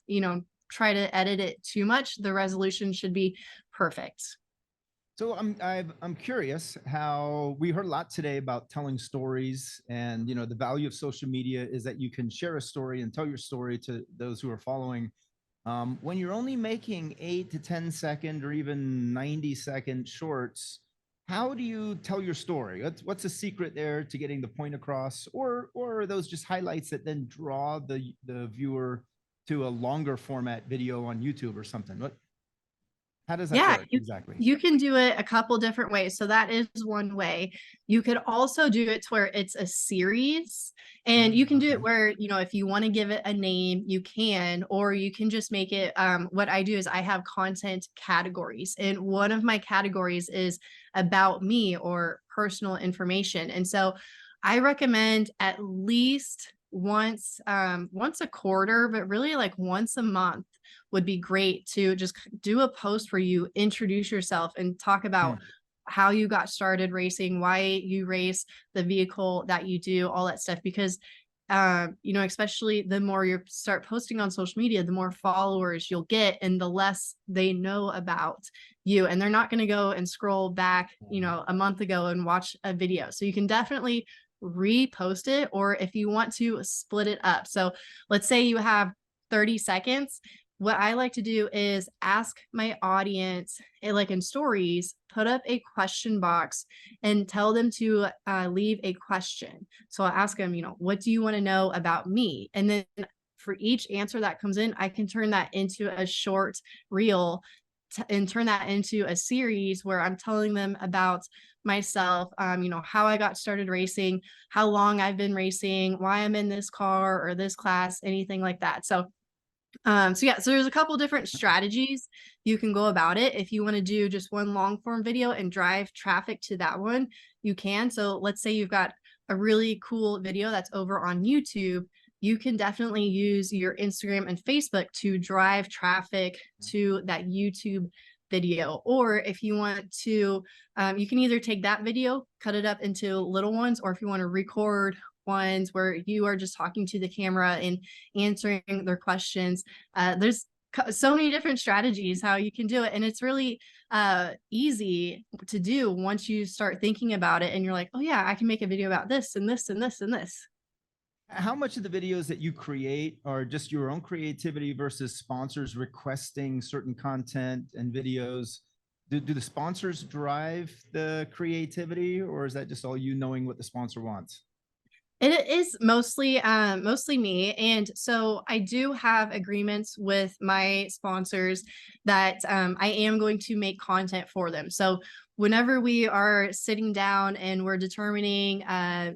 you know, try to edit it too much, the resolution should be perfect. So I'm curious how we heard a lot today about telling stories, and you know the value of social media is that you can share a story and tell your story to those who are following. When you're only making 8 to 10 second or even 90-second shorts, how do you tell your story? What's the secret there to getting the point across, or are those just highlights that then draw the viewer to a longer format video on YouTube or something? How does that Yeah, work exactly? you can do it a couple different ways. So that is one way. You could also do it to where it's a series, and you can do it Okay. where, you know, if you want to give it a name, you can, or you can just make it, what I do is I have content categories, and one of my categories is about me or personal information. And so I recommend at least once a quarter, but really like once a month would be great to just do a post where you introduce yourself and talk about how you got started racing, why you race, the vehicle that you do, all that stuff. Because you know, especially the more you start posting on social media, the more followers you'll get and the less they know about you, and they're not going to go and scroll back, you know, a month ago and watch a video. So you can definitely repost it, or if you want to split it up. So let's say you have 30 seconds. What I like to do is ask my audience, like in stories, put up a question box and tell them to leave a question. So I'll ask them, you know, what do you want to know about me? And then for each answer that comes in, I can turn that into a short reel and turn that into a series where I'm telling them about myself, you know, how I got started racing, how long I've been racing, why I'm in this car or this class, anything like that. So yeah, so there's a couple different strategies you can go about it. If you want to do just one long form video and drive traffic to that one, you can. So let's say you've got a really cool video that's over on YouTube. You can definitely use your Instagram and Facebook to drive traffic to that YouTube video. Or if you want to, you can either take that video, cut it up into little ones, or if you want to record ones where you are just talking to the camera and answering their questions. There's so many different strategies how you can do it, and it's really easy to do once you start thinking about it and you're like, oh yeah, I can make a video about this and this and this and this. How much of the videos that you create are just your own creativity versus sponsors requesting certain content and videos? Do the sponsors drive the creativity, or is that just all you knowing what the sponsor wants? It is mostly me. And so I do have agreements with my sponsors that I am going to make content for them. So whenever we are sitting down and we're determining,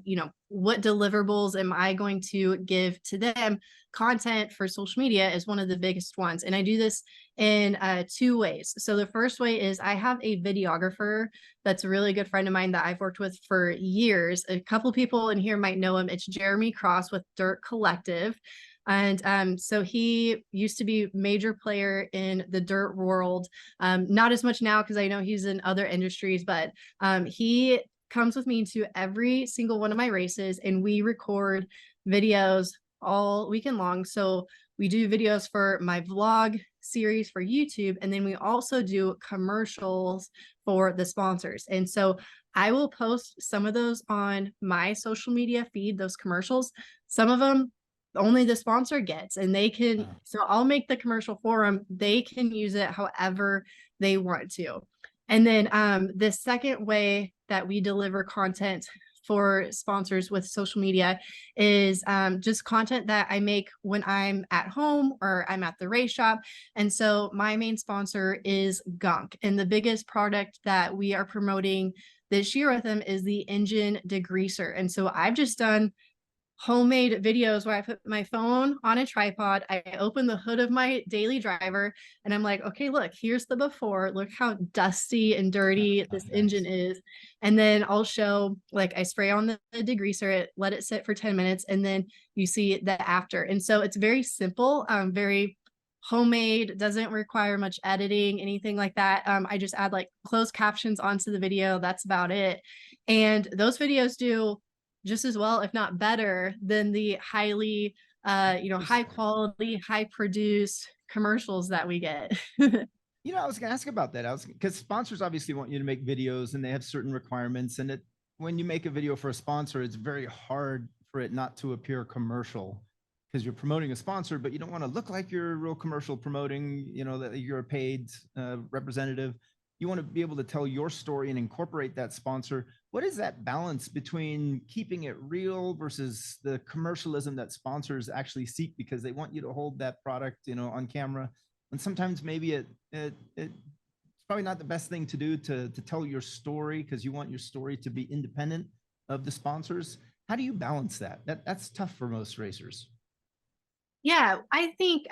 you know, what deliverables am I going to give to them, content for social media is one of the biggest ones. And I do this in two ways. So the first way is I have a videographer that's a really good friend of mine that I've worked with for years. A couple people in here might know him. It's Jeremy Cross with Dirt Collective. And so he used to be major player in the dirt world. Not as much now because I know he's in other industries, but he comes with me to every single one of my races, and we record videos all weekend long. So we do videos for my vlog series for YouTube, and then we also do commercials for the sponsors. And so I will post some of those on my social media feed, those commercials. Some of them only the sponsor gets, and they can, so I'll make the commercial for them. They can use it however they want to. And then the second way that we deliver content for sponsors with social media is just content that I make when I'm at home or I'm at the race shop. And so my main sponsor is Gunk. And the biggest product that we are promoting this year with them is the engine degreaser. And so I've just done homemade videos where I put my phone on a tripod, I open the hood of my daily driver, and I'm like, okay, look, here's the before, look how dusty and dirty this engine is. And then I'll show, like, I spray on the degreaser, let it sit for 10 minutes, and then you see the after. And so it's very simple, very homemade, doesn't require much editing, anything like that. I just add like closed captions onto the video. That's about it. And those videos do just as well, if not better, than the highly, high quality, high produced commercials that we get. You know, I was going to ask about that. Because sponsors obviously want you to make videos and they have certain requirements. And when you make a video for a sponsor, it's very hard for it not to appear commercial because you're promoting a sponsor, but you don't want to look like you're a real commercial promoting, that you're a paid representative. You want to be able to tell your story and incorporate that sponsor. What is that balance between keeping it real versus the commercialism that sponsors actually seek because they want you to hold that product, on camera? And sometimes maybe it's probably not the best thing to do to tell your story because you want your story to be independent of the sponsors. How do you balance that? That's tough for most racers. Yeah, I think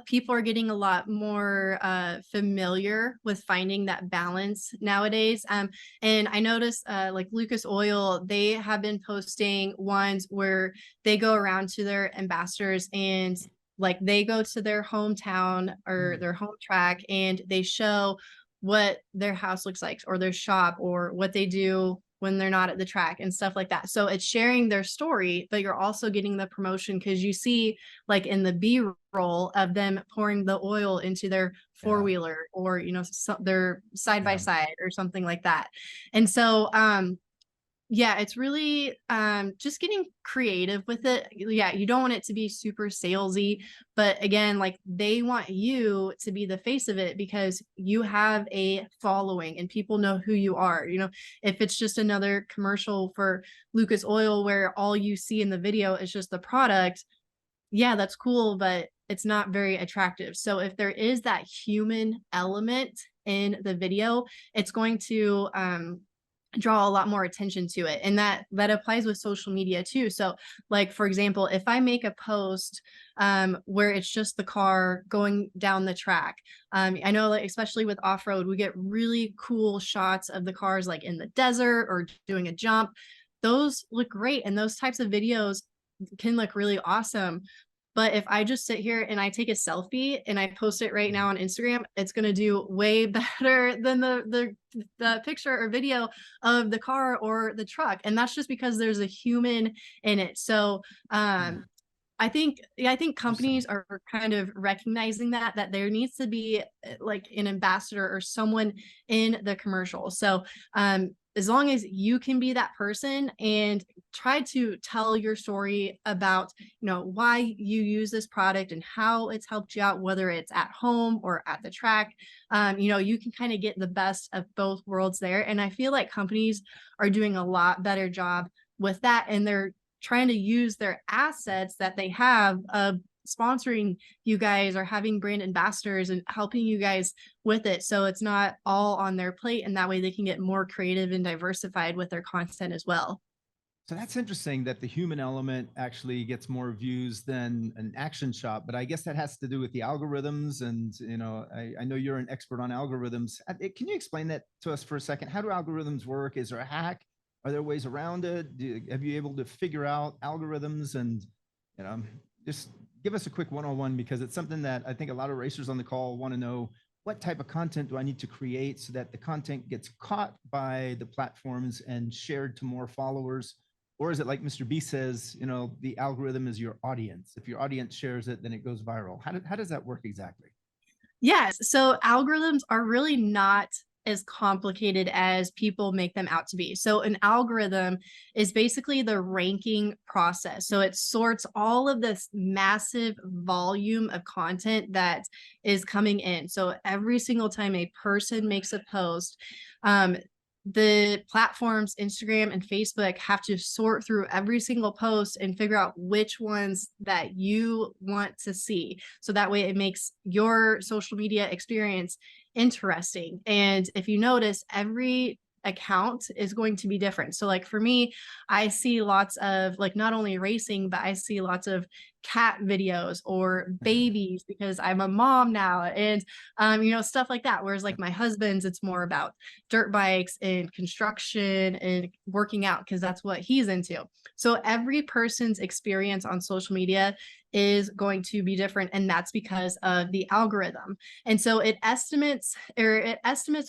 people are getting a lot more familiar with finding that balance nowadays. And I noticed like Lucas Oil, they have been posting ones where they go around to their ambassadors and like they go to their hometown or their home track and they show what their house looks like or their shop or what they do when they're not at the track and stuff like that. So it's sharing their story, but you're also getting the promotion because you see like in the B-roll of them pouring the oil into their four-wheeler or, their side by side or something like that. And so, yeah, it's really just getting creative with it. Yeah, you don't want it to be super salesy, but again, like they want you to be the face of it because you have a following and people know who you are. If it's just another commercial for Lucas Oil where all you see in the video is just the product, yeah, that's cool, but it's not very attractive. So if there is that human element in the video, it's going to draw a lot more attention to it. And that applies with social media too. So like, for example, if I make a post where it's just the car going down the track, I know like, especially with off-road, we get really cool shots of the cars like in the desert or doing a jump. Those look great. And those types of videos can look really awesome. But if I just sit here and I take a selfie and I post it right now on Instagram, it's going to do way better than the picture or video of the car or the truck. And that's just because there's a human in it. So I think companies are kind of recognizing that there needs to be like an ambassador or someone in the commercial. So as long as you can be that person and try to tell your story about, why you use this product and how it's helped you out, whether it's at home or at the track, you can kind of get the best of both worlds there. And I feel like companies are doing a lot better job with that. And they're trying to use their assets that they have of sponsoring you guys or having brand ambassadors and helping you guys with it. So it's not all on their plate. And that way they can get more creative and diversified with their content as well. So that's interesting that the human element actually gets more views than an action shot, but I guess that has to do with the algorithms. And, I know you're an expert on algorithms. Can you explain that to us for a second? How do algorithms work? Is there a hack? Are there ways around it? Have you able to figure out algorithms and, just give us a quick one-on-one because it's something that I think a lot of racers on the call want to know. What type of content do I need to create so that the content gets caught by the platforms and shared to more followers? Or is it like Mr. B says, the algorithm is your audience. If your audience shares it, then it goes viral. How does that work exactly? Yes. So algorithms are really not as complicated as people make them out to be. So an algorithm is basically the ranking process. So it sorts all of this massive volume of content that is coming in. So every single time a person makes a post, the platforms, Instagram and Facebook, have to sort through every single post and figure out which ones that you want to see. So that way it makes your social media experience interesting. And if you notice, every account is going to be different. So like for me, I see lots of like not only racing, but I see lots of cat videos or babies because I'm a mom now and stuff like that. Whereas like my husband's, it's more about dirt bikes and construction and working out because that's what he's into. So every person's experience on social media is going to be different, and that's because of the algorithm. And so it estimates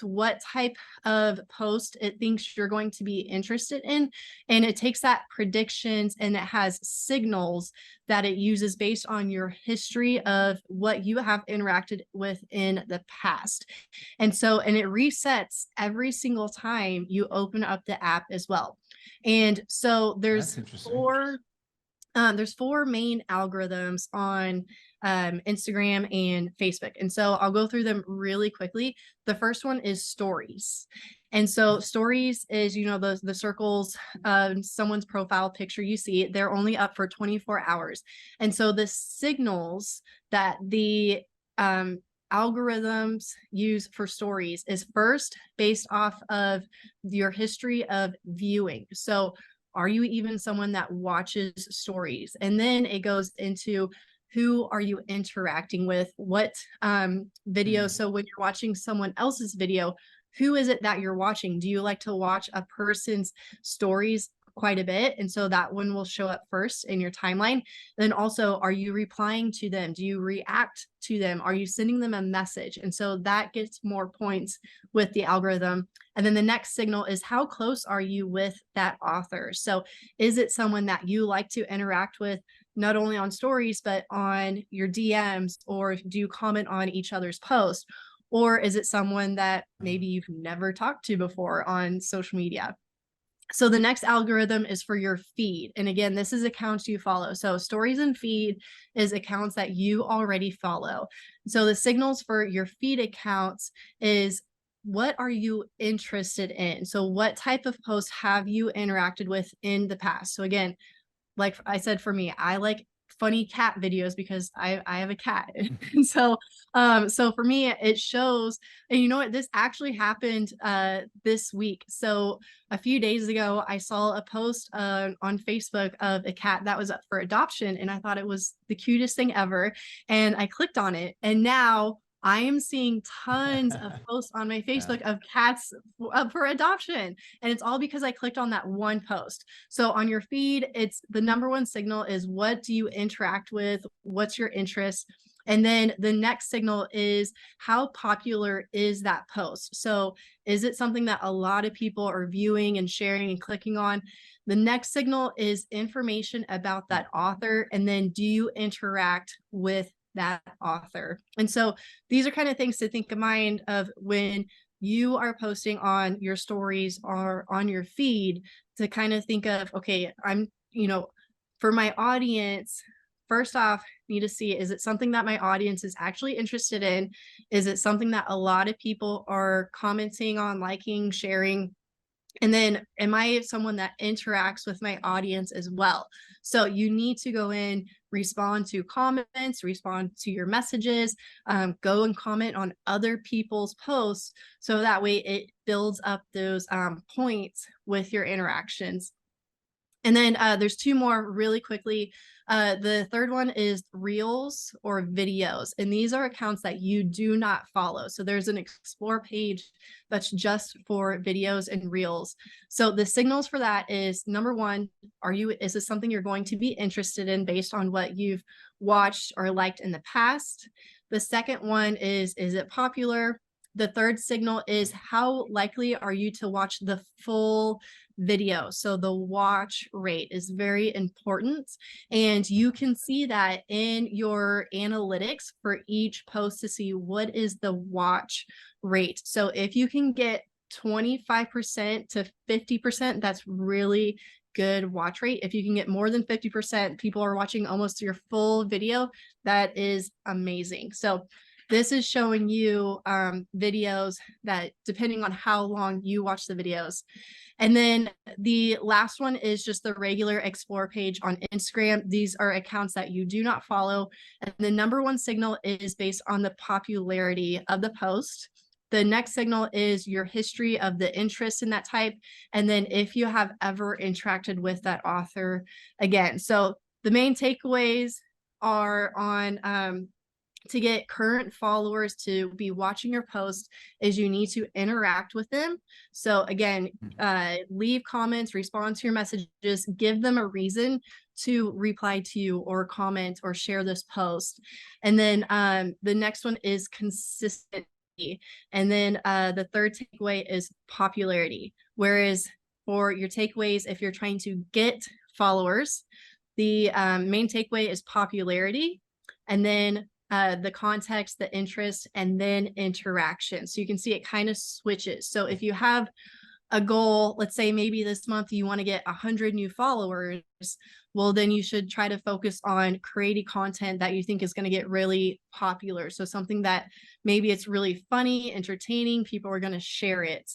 what type of post it thinks you're going to be interested in, and it takes that predictions and it has signals that it uses based on your history of what you have interacted with in the past. And it resets every single time you open up the app as well. And so That's interesting. there's four main algorithms on Instagram and Facebook. And so I'll go through them really quickly. The first one is stories. And so stories is, the circles, someone's profile picture you see, they're only up for 24 hours. And so the signals that the algorithms use for stories is first based off of your history of viewing. So are you even someone that watches stories? And then it goes into who are you interacting with? What video? So when you're watching someone else's video, who is it that you're watching? Do you like to watch a person's stories quite a bit? And so that one will show up first in your timeline. Then also, are you replying to them? Do you react to them? Are you sending them a message? And so that gets more points with the algorithm. And then the next signal is how close are you with that author? So is it someone that you like to interact with, not only on stories, but on your DMs, or do you comment on each other's posts? Or is it someone that maybe you've never talked to before on social media? So the next algorithm is for your feed. And again, this is accounts you follow. So stories and feed is accounts that you already follow. So the signals for your feed accounts is what are you interested in? So what type of posts have you interacted with in the past? So again, like I said, for me, I like funny cat videos because I have a cat. And so for me it shows, and you know what, this actually happened this week. So a few days ago I saw a post on Facebook of a cat that was up for adoption, and I thought it was the cutest thing ever, and I clicked on it, and now I am seeing tons of posts on my Facebook of cats up for adoption. And it's all because I clicked on that one post. So on your feed, it's the number one signal is what do you interact with? What's your interest? And then the next signal is how popular is that post? So is it something that a lot of people are viewing and sharing and clicking on? The next signal is information about that author. And then do you interact with that author? And so these are kind of things to think in mind of when you are posting on your stories or on your feed, to kind of think of, okay, I'm, for my audience, first off, need to see, is it something that my audience is actually interested in? Is it something that a lot of people are commenting on, liking, sharing? And then am I someone that interacts with my audience as well? So you need to go in, respond to comments, respond to your messages, go and comment on other people's posts. So that way it builds up those points with your interactions. And then there's two more really quickly. The third one is reels or videos. And these are accounts that you do not follow. So there's an explore page that's just for videos and reels. So the signals for that is, number one, is this something you're going to be interested in based on what you've watched or liked in the past? The second one is it popular? The third signal is how likely are you to watch the full video? So the watch rate is very important. And you can see that in your analytics for each post to see what is the watch rate. So if you can get 25% to 50%, that's really good watch rate. If you can get more than 50%, people are watching almost your full video, that is amazing. So this is showing you videos that, depending on how long you watch the videos. And then the last one is just the regular explore page on Instagram. These are accounts that you do not follow. And the number one signal is based on the popularity of the post. The next signal is your history of the interest in that type. And then if you have ever interacted with that author again. So the main takeaways are on to get current followers to be watching your post is you need to interact with them. So again, leave comments, respond to your messages, give them a reason to reply to you or comment or share this post. And then the next one is consistency. And then the third takeaway is popularity. Whereas for your takeaways, if you're trying to get followers, the main takeaway is popularity. And then the context, the interest, and then interaction. So you can see it kind of switches. So if you have a goal, let's say maybe this month you want to get 100 new followers, well, then you should try to focus on creating content that you think is going to get really popular. So something that maybe it's really funny, entertaining, people are going to share it.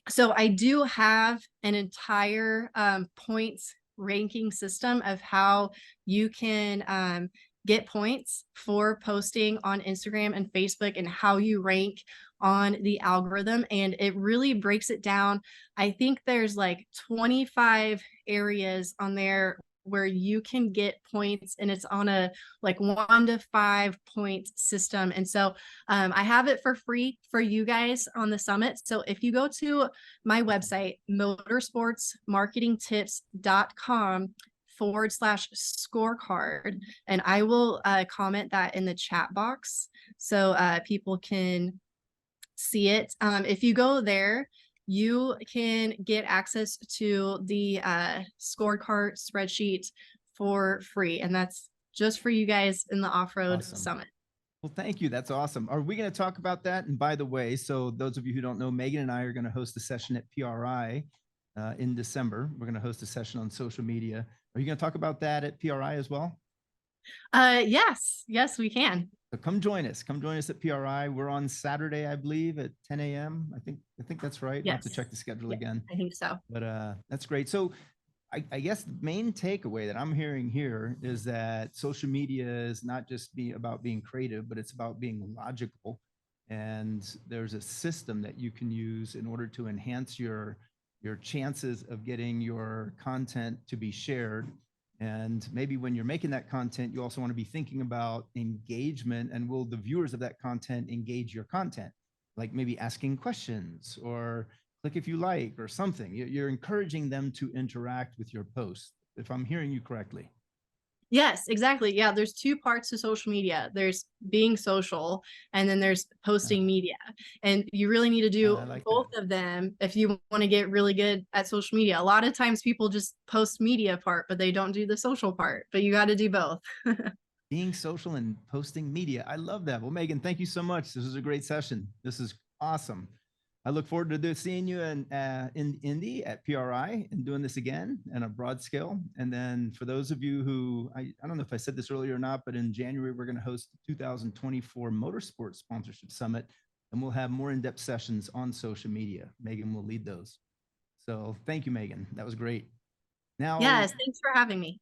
So I do have an entire points ranking system of how you can get points for posting on Instagram and Facebook and how you rank on the algorithm. And it really breaks it down. I think there's like 25 areas on there where you can get points, and it's on a like 1 to 5 point system. And so I have it for free for you guys on the summit. So if you go to my website, motorsportsmarketingtips.com/scorecard, and I will comment that in the chat box so people can see it. If you go there, you can get access to the scorecard spreadsheet for free, and that's just for you guys in the off-road Awesome. summit. Well, thank you. That's awesome. Are we going to talk about that? And by the way, so those of you who don't know, Megan and I are going to host a session at PRI in December. We're going to host a session on social media. Are you going to talk about that at PRI as well? Yes, we can. So come join us. Come join us at PRI. We're on Saturday, I believe, at 10 a.m. I think that's right. I'll have to Yes. check the schedule Yeah, again. I think so. But that's great. So I guess the main takeaway that I'm hearing here is that social media is not just about being creative, but it's about being logical. And there's a system that you can use in order to enhance your chances of getting your content to be shared. And maybe when you're making that content, you also want to be thinking about engagement, and will the viewers of that content engage your content? Like maybe asking questions or click if you like or something. You're encouraging them to interact with your post, if I'm hearing you correctly. Yes, exactly. Yeah, there's two parts to social media. There's being social, and then there's posting media. And you really need to do like both of them if you want to get really good at social media. A lot of times people just post media part, but they don't do the social part, but you got to do both. Being social and posting media. I love that. Well, Megan, thank you so much. This was a great session. This is awesome. I look forward to seeing you in Indy at PRI and doing this again on a broad scale. And then for those of you who, I don't know if I said this earlier or not, but in January, we're going to host the 2024 Motorsports Sponsorship Summit, and we'll have more in-depth sessions on social media. Megan will lead those. So thank you, Megan. That was great. Now, Yes, thanks for having me.